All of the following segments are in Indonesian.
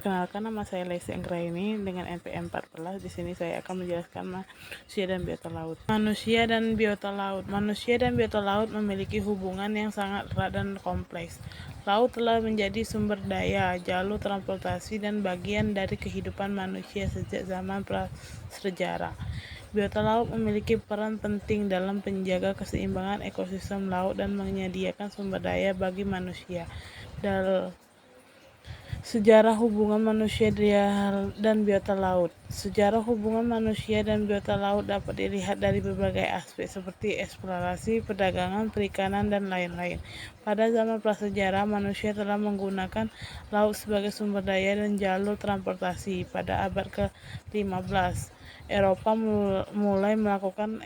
Perkenalkan, nama saya Lesti Anggraini dengan NPM 14. Di sini saya akan menjelaskan manusia dan biota laut. Manusia dan biota laut. Manusia dan biota laut memiliki hubungan yang sangat erat dan kompleks. Laut telah menjadi sumber daya, jalur transportasi, dan bagian dari kehidupan manusia sejak zaman prasejarah. Biota laut memiliki peran penting dalam menjaga keseimbangan ekosistem laut dan menyediakan sumber daya bagi manusia. Sejarah hubungan manusia dan biota laut. Sejarah hubungan manusia dan biota laut dapat dilihat dari berbagai aspek seperti eksplorasi, perdagangan, perikanan, dan lain-lain. Pada zaman prasejarah, manusia telah menggunakan laut sebagai sumber daya dan jalur transportasi. Pada abad ke-15, Eropa mulai melakukan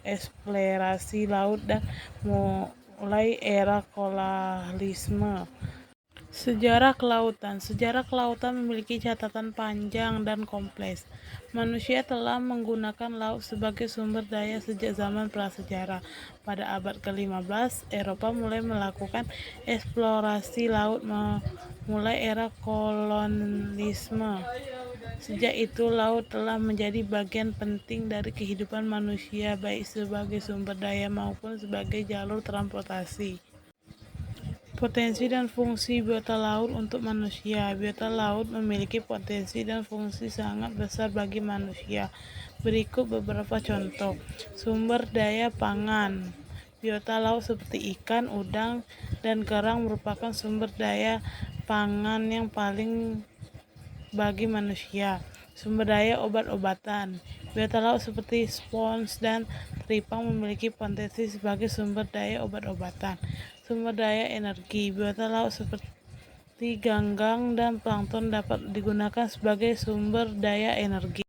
eksplorasi laut dan mulai era kolonialisme. Sejarah kelautan. Sejarah kelautan memiliki catatan panjang dan kompleks. Manusia telah menggunakan laut sebagai sumber daya sejak zaman prasejarah. Pada abad ke-15, Eropa mulai melakukan eksplorasi laut mulai era kolonialisme. Sejak itu, laut telah menjadi bagian penting dari kehidupan manusia, baik sebagai sumber daya maupun sebagai jalur transportasi. Potensi dan fungsi biota laut untuk manusia. Biota laut memiliki potensi dan fungsi sangat besar bagi manusia. Berikut beberapa contoh. Sumber daya pangan. Biota laut seperti ikan, udang, dan kerang merupakan sumber daya pangan yang paling bagi manusia. Sumber daya obat-obatan. Biota laut seperti spons dan teripang memiliki potensi sebagai sumber daya obat-obatan. Sumber daya energi. Biota laut seperti ganggang dan plankton dapat digunakan sebagai sumber daya energi.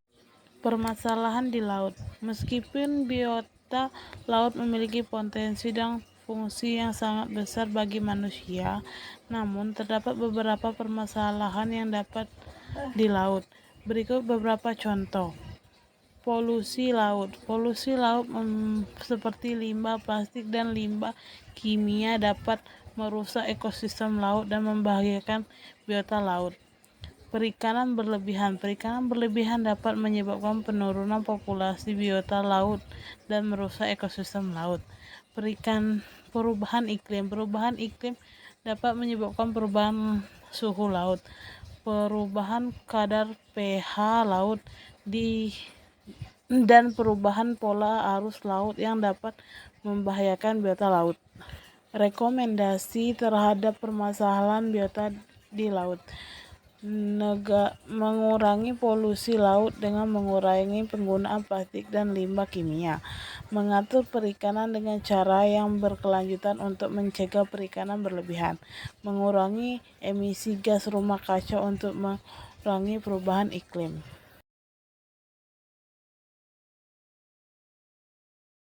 Permasalahan di laut. Meskipun biota laut memiliki potensi dan fungsi yang sangat besar bagi manusia, namun terdapat beberapa permasalahan yang dapat di laut. Berikut beberapa contoh. Polusi laut. Polusi laut seperti limbah plastik dan limbah kimia dapat merusak ekosistem laut dan membahayakan biota laut. Perikanan berlebihan. Perikanan berlebihan dapat menyebabkan penurunan populasi biota laut dan merusak ekosistem laut. Perubahan iklim. Perubahan iklim dapat menyebabkan perubahan suhu laut, perubahan kadar pH laut, dan perubahan pola arus laut yang dapat membahayakan biota laut. Rekomendasi terhadap permasalahan biota di laut. Mengurangi polusi laut dengan mengurangi penggunaan plastik dan limbah kimia. Mengatur perikanan dengan cara yang berkelanjutan untuk mencegah perikanan berlebihan. Mengurangi emisi gas rumah kaca untuk mengurangi perubahan iklim.